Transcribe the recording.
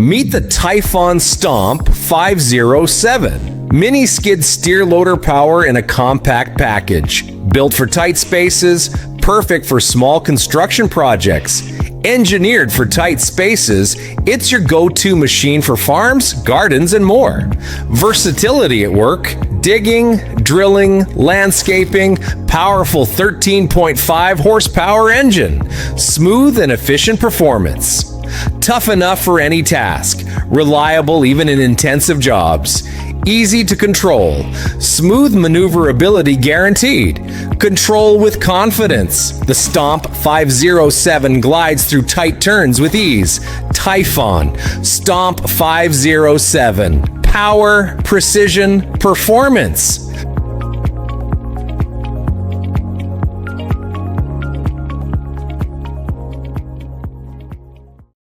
Meet the Typhon Stomp 507. Mini skid steer loader power in a compact package. Built for tight spaces, perfect for small construction projects. Engineered for tight spaces, it's your go-to machine for farms, gardens, and more. Versatility at work: digging, drilling, landscaping, powerful 13.5 horsepower engine, smooth and efficient performance. Tough enough for any task, reliable even in intensive jobs. Easy to control, smooth maneuverability guaranteed. Control with confidence. The Stomp 507 glides through tight turns with ease. Typhon Stomp 507. Power, precision, performance.